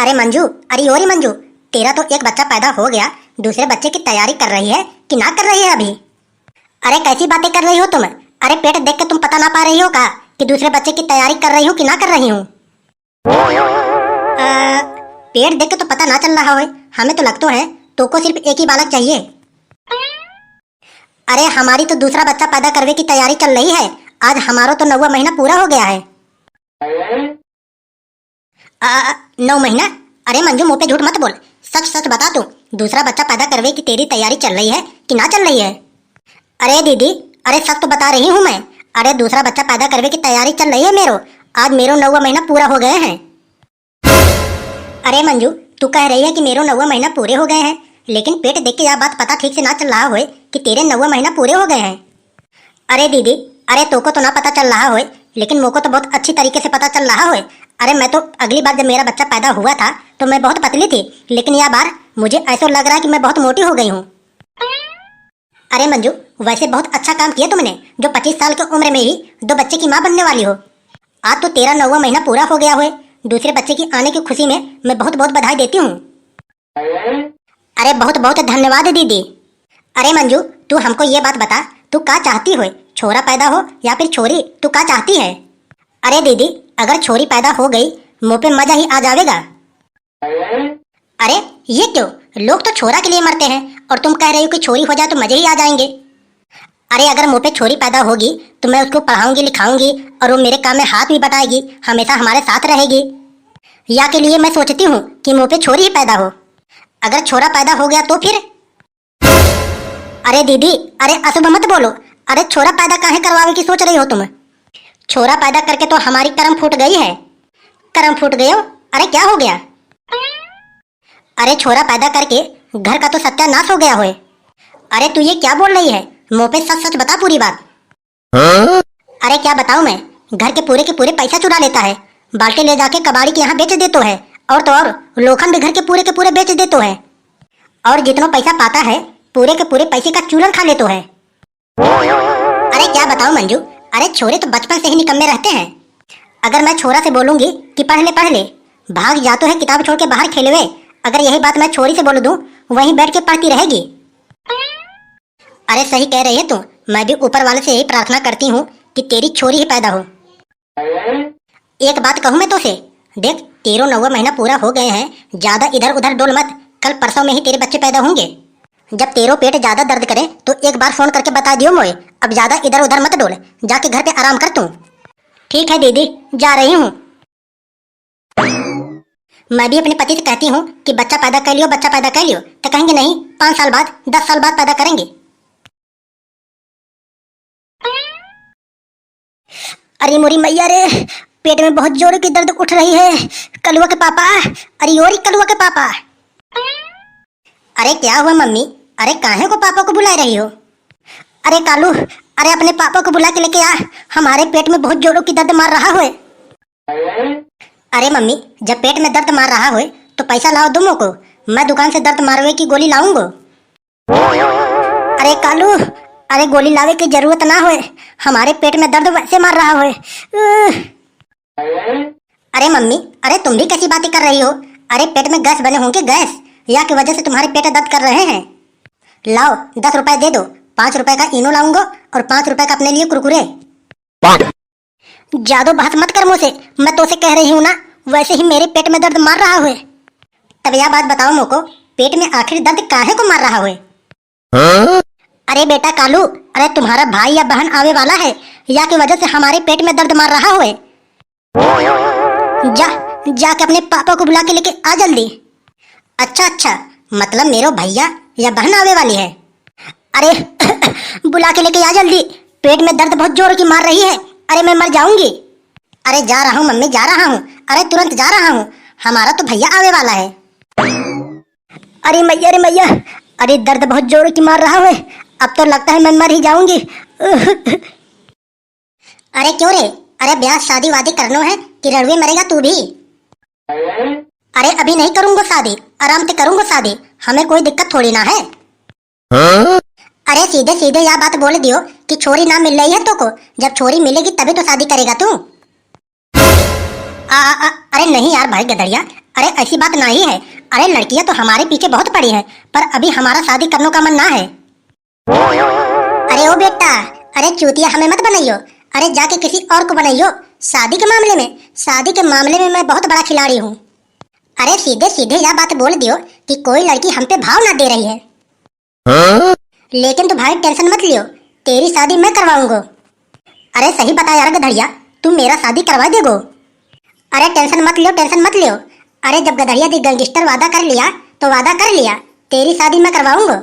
अरे मंजू, अरे ओरी मंजू, तेरा तो एक बच्चा पैदा हो गया, दूसरे बच्चे की तैयारी कर रही है कि ना कर रही है अभी? अरे कैसी बातें कर रही हो तुम? अरे पेट देख के तुम पता ना पा रही हो का कि दूसरे बच्चे की तैयारी कर रही हूँ कि ना कर रही हूँ? पेट देख के तो पता ना चल रहा हो, हमें तो लगता है तो को सिर्फ एक ही बालक चाहिए। अरे हमारी तो दूसरा बच्चा पैदा करने की तैयारी चल रही है। आज हमारा तो 9वां महीना पूरा हो गया है। 9 महीना? अरे मंजू, मुंह पे झूठ मत बोल, सच सच बता तू, दूसरा बच्चा पैदा करने की तेरी तैयारी चल रही है कि ना चल रही है? अरे दीदी, अरे सच तो बता रही हूँ मैं। अरे दूसरा बच्चा पैदा करने की तैयारी चल रही है मेरो। आज मेरो 9वां महीना पूरा हो गए हैं। अरे मंजू, तू कह रही है कि मेरो 9वां महीना पूरे हो गए हैं, लेकिन पेट देख के यह बात पता ठीक से ना चल रहा हो कि तेरे 9वां महीना पूरे हो गए हैं। अरे दीदी, अरे तो को तो ना पता चल रहा हो, लेकिन मोको तो बहुत अच्छी तरीके से पता चल रहा हो। अरे मैं तो अगली बार जब मेरा बच्चा पैदा हुआ था तो मैं बहुत पतली थी, लेकिन यह बार मुझे ऐसा लग रहा है कि मैं बहुत मोटी हो गई हूँ। अरे मंजू, वैसे बहुत अच्छा काम किया तुमने, जो 25 साल की उम्र में ही 2 बच्चे की माँ बनने वाली हो। आज तो तेरा 9वां महीना पूरा हो गया हो। दूसरे बच्चे की आने की खुशी में मैं बहुत बहुत बधाई देती हूँ। अरे बहुत बहुत धन्यवाद दीदी। अरे मंजू, तू हमको ये बात बता, तू क्या चाहती हो, छोरा पैदा हो या फिर छोरी, तू क्या चाहती है? अरे दीदी, अगर छोरी पैदा हो गई मुंह पे मजा ही आ जाएगा। अरे ये क्यों? लोग तो छोरा के लिए मरते हैं और तुम कह रही हो कि छोरी हो जाए तो मजे ही आ जाएंगे। अरे अगर मुंह पे छोरी पैदा होगी तो मैं उसको पढ़ाऊंगी लिखाऊंगी और वो मेरे काम में हाथ भी बटाएगी, हमेशा हमारे साथ रहेगी। या के लिए मैं सोचती हूँ कि मुंह पे छोरी ही पैदा हो। अगर छोरा पैदा हो गया तो फिर? अरे दीदी, अरे अशुभ मत बोलो। अरे छोरा पैदा काहे करवावे की सोच रही हो तुम? छोरा पैदा करके तो हमारी करम फूट गई है। करम फूट गए हो? अरे क्या हो गया? अरे छोरा पैदा करके घर का तो सत्यानाश हो गया होए। अरे तू ये क्या बोल रही है? मुंह पे सच सच बता पूरी बात। अरे क्या बताऊं मैं, घर के पूरे पैसा चुरा लेता है, बाल्टी ले जाके कबाड़ी के यहाँ बेच देतो है, और तो और लोखंड भी घर के पूरे बेच देतो है, और जितना पैसा पाता है पूरे के पूरे पैसे का चूरन खा लेतो है। अरे क्या बताऊं मंजू, अरे छोरे तो बचपन से ही निकम्मे रहते हैं। अगर मैं छोरा से बोलूंगी कि पढ़ ले, भाग जातो है किताब छोड़ के बाहर खेलवे। अगर यही बात मैं छोरी से बोल दूं, वहीं बैठ के पढ़ती रहेगी। अरे सही कह रही है तू, मैं भी ऊपर वाले से यही प्रार्थना करती हूँ कि तेरी छोरी ही पैदा हो। एक बात कहूँ मैं तो से, देख तेरो 9वां महीना पूरा हो गए हैं, ज्यादा इधर उधर डोल मत, कल परसों में ही तेरे बच्चे पैदा होंगे। जब तेरो पेट ज्यादा दर्द करे तो एक बार फोन करके बता दियो मोए, अब ज्यादा इधर उधर मत डोल, जाके घर पे आराम कर तू। ठीक है दीदी, जा रही हूँ। मैं भी अपने पति से कहती हूँ कि बच्चा पैदा कर लियो, बच्चा पैदा कर लियो, तो कहेंगे नहीं, 5 साल बाद 10 साल बाद पैदा करेंगे। अरे मोरी मैया रे, पेट में बहुत जोर की दर्द उठ रही है। कलुआ के पापा, अरे ओरी कलुआ के पापा। अरे क्या हुआ मम्मी? अरे काहे को पापा को बुला रही हो? अरे कालू, अरे अपने पापा को बुला के लेके आ, हमारे पेट में बहुत जोरों की दर्द मार रहा है। अरे मम्मी, जब पेट में दर्द मार रहा है तो पैसा लाओ दोनों को, मैं दुकान से दर्द मारवे की गोली लाऊंगा। अरे कालू, अरे गोली लावे की जरूरत ना होए, हमारे पेट में दर्द वैसे मार रहा है। अरे मम्मी, अरे तुम भी कैसी बातें कर रही हो? अरे पेट में गैस बने होंगे, गैस या की वजह से तुम्हारे पेट दर्द कर रहे हैं। लाओ 10 रुपए दे दो, 5 रुपए का इनो लाऊंगा और 5 रुपए का अपने लिए कुरकुरे। ज्यादा बात मत कर मुझसे, मैं तो से कह रही हूँ ना, वैसे ही मेरे पेट में दर्द मार रहा है। तब यह बात बताओ मोको, पेट में आखिर दर्द काहे को मार रहा है? अरे बेटा कालू, अरे तुम्हारा भाई या बहन आवे वाला है, या की वजह से हमारे पेट में दर्द मार रहा है। जाके अपने पापा को बुला के लेके आ जल्दी। अच्छा, मतलब मेरे भैया या बहन आवे वाली है? अरे बुला के लेके आ जल्दी, पेट में दर्द बहुत जोर की मार रही है। अरे मैं मर जाऊंगी। अरे जा रहा हूँ मम्मी, जा रहा हूँ, अरे तुरंत जा रहा हूँ, हमारा तो भैया आवे वाला है। अरे मैया रे मैया, अरे दर्द बहुत जोर की मार रहा है, अब तो लगता है मैं मर ही जाऊंगी। अरे क्यों रे? अरे ब्याह शादी वादी करनो है कि रड़वे मरेगा तू भी? अरे अभी नहीं करूंगा शादी, आराम से करूंगा शादी, हमें कोई दिक्कत थोड़ी ना है। अरे सीधे सीधे यह बात बोल दियो कि छोरी ना मिल रही है तो को, जब छोरी मिलेगी तभी तो शादी करेगा तू। अरे नहीं यार भाई गधड़िया, अरे ऐसी बात नहीं है। अरे लड़कियां तो हमारे पीछे बहुत पड़ी हैं, पर अभी हमारा शादी करने का मन ना है। अरे ओ बेटा, अरे चूतिया हमें मत बनाइयो। अरे जाके किसी और को बनाइयो। शादी के मामले में मैं बहुत बड़ा खिलाड़ी हूँ। अरे सीधे सीधे यह बात बोल दियो कि कोई लड़की हम पे भाव ना दे रही है। लेकिन तू भाई टेंशन मत लियो, तेरी शादी मैं करवाऊंगा। अरे सही बता यार गधड़िया, तुम मेरा शादी करवा देगो? अरे टेंशन मत लियो। अरे जब गधड़िया दी गैंगस्टर वादा कर लिया तो वादा कर लिया, तेरी शादी मैं करवाऊंगा।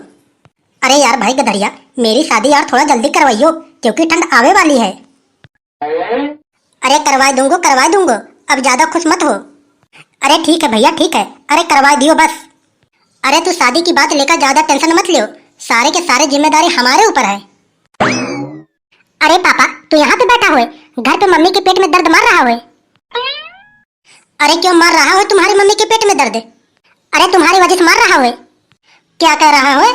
अरे यार भाई गधड़िया, मेरी शादी यार थोड़ा जल्दी करवाइयो, क्योंकि ठंड आवे वाली है। अरे करवा दूंगा, अब ज्यादा खुश मत हो। अरे ठीक है भैया ठीक है, अरे करवा दियो बस। अरे तू शादी की बात लेकर ज्यादा टेंशन मत लियो, सारे के सारे जिम्मेदारी हमारे ऊपर है। अरे पापा तू यहाँ पे बैठा हुए, घर पे मम्मी के पेट में दर्द मार रहा हुए। अरे क्यों मार रहा हो तुम्हारी मम्मी के पेट में दर्द? अरे तुम्हारी वजह से मार रहा हुए। क्या कह रहा हो?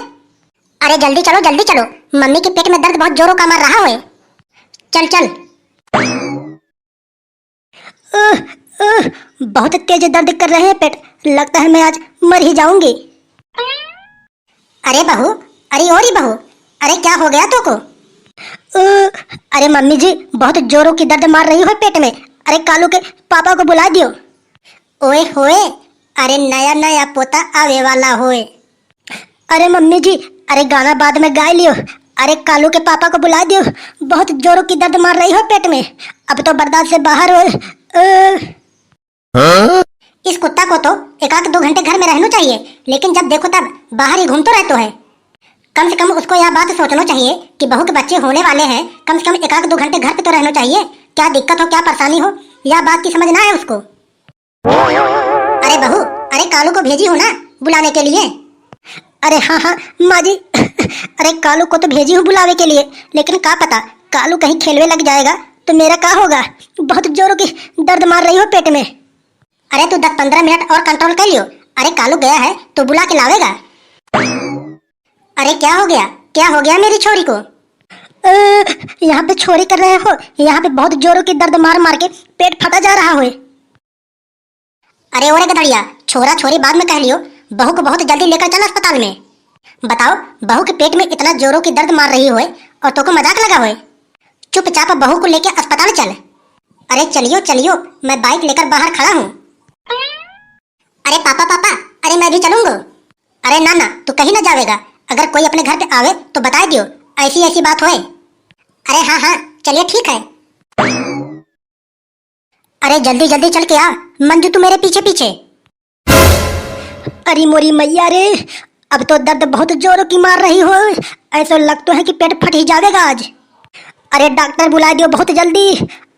अरे जल्दी चलो, मम्मी के पेट में दर्द बहुत जोरों का मार रहा हुए। चल। बहुत तेज दर्द कर रहे हैं पेट, लगता है मैं आज मर ही जाऊंगी। अरे बहू, अरे क्या हो गया तुमको? अरे मम्मी जी, बहुत जोरों की दर्द मार रही हो पेट में। अरे कालू के पापा को बुला दियो। ओए होए, अरे नया पोता आवे वाला होए। अरे मम्मी जी, अरे गाना बाद में गा लियो। अरे कालू के पापा को बुला दियो, बहुत जोरों की दर्द मार रही हो पेट में, अब तो बर्दाश्त से बाहर हो। इस कुत्ता को तो 1-2 घंटे घर में रहना चाहिए, लेकिन जब देखो तब बाहर ही घूमता रहता है। कम से कम उसको यह बात सोचना चाहिए कि बहू के बच्चे होने वाले हैं, कम से कम 1-2 घंटे घर पे तो रहना चाहिए। क्या दिक्कत हो, क्या परेशानी हो, यह बात की समझना है उसको। अरे बहू, अरे कालू को भेजी हो ना बुलाने के लिए? अरे हाँ माँ जी। अरे कालू को तो भेजी हूँ बुलावे के लिए, लेकिन क्या पता कालू कहीं खेलवे लग जाएगा तो मेरा क्या होगा। बहुत जोरों की दर्द मार रही हो पेट में। अरे तू 10-15 मिनट और कंट्रोल कर लियो। अरे कालू गया है तो बुला के लावेगा। अरे क्या हो गया मेरी छोरी को? यहाँ पे छोरी कर रहे हो, यहाँ पे बहुत जोरों की दर्द मार के पेट फटा जा रहा है। अरे ओरे गधड़िया, छोरा छोरी बाद में कह लियो, बहू को बहुत जल्दी लेकर चल अस्पताल में। बताओ, बहू के पेट में इतना जोरों की दर्द मार रही हो और तो को मजाक लगा हुए। चुपचाप बहू को लेकर अस्पताल चल। अरे चलियो, मैं बाइक लेकर बाहर खड़ा हूँ। अरे पापा, अरे मैं भी चलूंगा। अरे ना, तू कहीं ना जाएगा, अगर कोई अपने घर पे आवे तो बता दियो, ऐसी बात होए। अरे हाँ, चलिए ठीक है। अरे जल्दी चल के आ, मंजू तू मेरे पीछे। अरे मोरी मैया रे, अब तो दर्द बहुत जोरों की मार रही हो, ऐसा लगता है कि पेट फट ही जाएगा आज। अरे डॉक्टर बुला दियो बहुत जल्दी,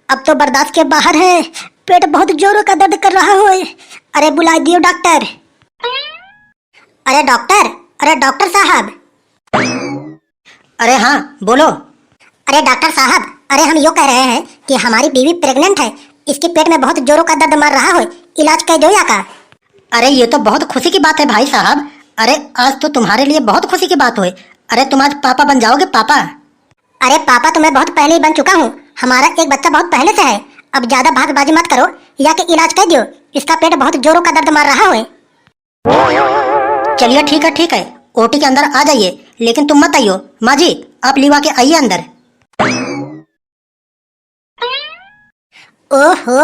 अब तो बर्दाश्त के बाहर है, पेट बहुत जोरों का दर्द कर रहा हो। अरे बुला दियो डॉक्टर। अरे डॉक्टर साहब। अरे हाँ बोलो। अरे डॉक्टर साहब, अरे हम यो कह रहे हैं कि हमारी बीवी प्रेग्नेंट है, इसके पेट में बहुत जोरों का दर्द मार रहा हो, इलाज कर दो या का? अरे ये तो बहुत खुशी की बात है भाई साहब। अरे आज तो तुम्हारे लिए बहुत खुशी की बात हुई। अरे तुम आज पापा बन जाओगे पापा। अरे पापा तो मैं बहुत पहले ही बन चुका हूँ, हमारा एक बच्चा बहुत पहले से है। अब ज्यादा भागबाजी मत करो, या के इलाज कर दियो, इसका पेट बहुत जोरों का दर्द मार रहा है। चलिए ठीक है, ओटी के अंदर आ जाइए, लेकिन तुम मत आइयो। माँ जी आप लिवा के आइए अंदर। ओहो,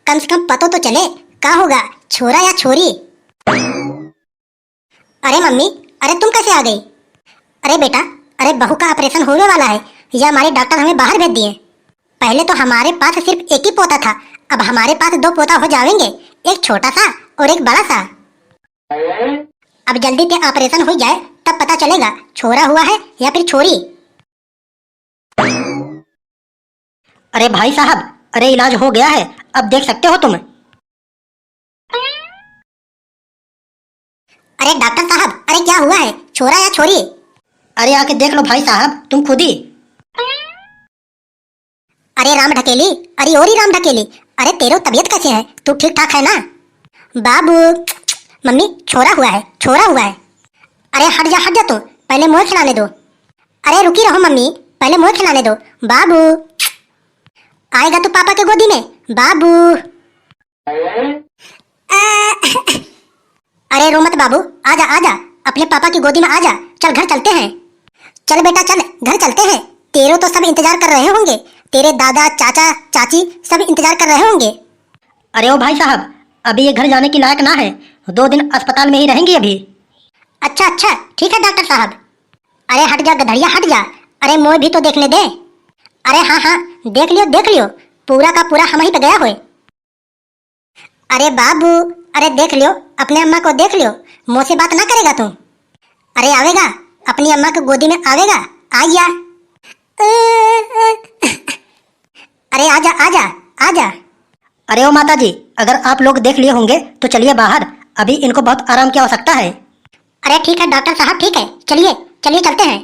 कम से कम पता तो चले क्या होगा, छोरा या छोरी। अरे मम्मी, अरे तुम कैसे आ गई? अरे बेटा, अरे बहू का ऑपरेशन होने वाला है, यह हमारे डॉक्टर हमें बाहर भेज दिए। पहले तो हमारे पास सिर्फ एक ही पोता था, अब हमारे पास 2 पोता हो जाएंगे, एक छोटा सा और एक बड़ा सा। अब जल्दी से ऑपरेशन हो जाए तब पता चलेगा छोरा हुआ है या फिर छोरी। अरे भाई साहब, अरे इलाज हो गया है, अब देख सकते हो तुम। अरे डॉक्टर साहब, अरे क्या हुआ है, छोरा या छोरी? अरे आके देख लो भाई साहब तुम खुद ही। अरे राम ढकेली, अरे ओरी राम ढकेली, अरे तेरी तबीयत कैसे है, तू ठीक ठाक है ना? बाबू, मम्मी छोरा हुआ है। अरे हट जा तू, पहले मुँह खिलाने दो। अरे रुकी रहो मम्मी, पहले मुँह खिलाने दो। बाबू आएगा तू पापा के गोदी में, बाबू। अरे रो मत बाबू, आजा आजा, अपने पापा की गोदी में आजा। चल घर चलते हैं। चल बेटा चल, घर चलते हैं। तेरे तो सब इंतजार कर रहे होंगे, तेरे दादा चाचा चाची सब इंतजार कर रहे होंगे। अरे ओ भाई साहब, अभी ये घर जाने की लायक ना है, 2 दिन अस्पताल में ही रहेंगी अभी। अच्छा अच्छा ठीक है डॉक्टर साहब। अरे हट जा गधड़िया हट जा, अरे मोए भी तो देखने दे। अरे हाँ हाँ देख लियो, पूरा का पूरा हम ही पे गया होए। अरे बाबू, अरे देख लियो, अपने अम्मा को देख लियो, मुँह से बात ना करेगा तू। अरे आवेगा, अपनी अम्मा की गोदी में आवेगा, आइया। अरे आजा आजा आजा। अरे ओ माता जी, अगर आप लोग देख लिए होंगे तो चलिए बाहर, अभी इनको बहुत आराम की आवश्यकता है। अरे ठीक है डॉक्टर साहब, ठीक है, चलिए चलिए चलते हैं।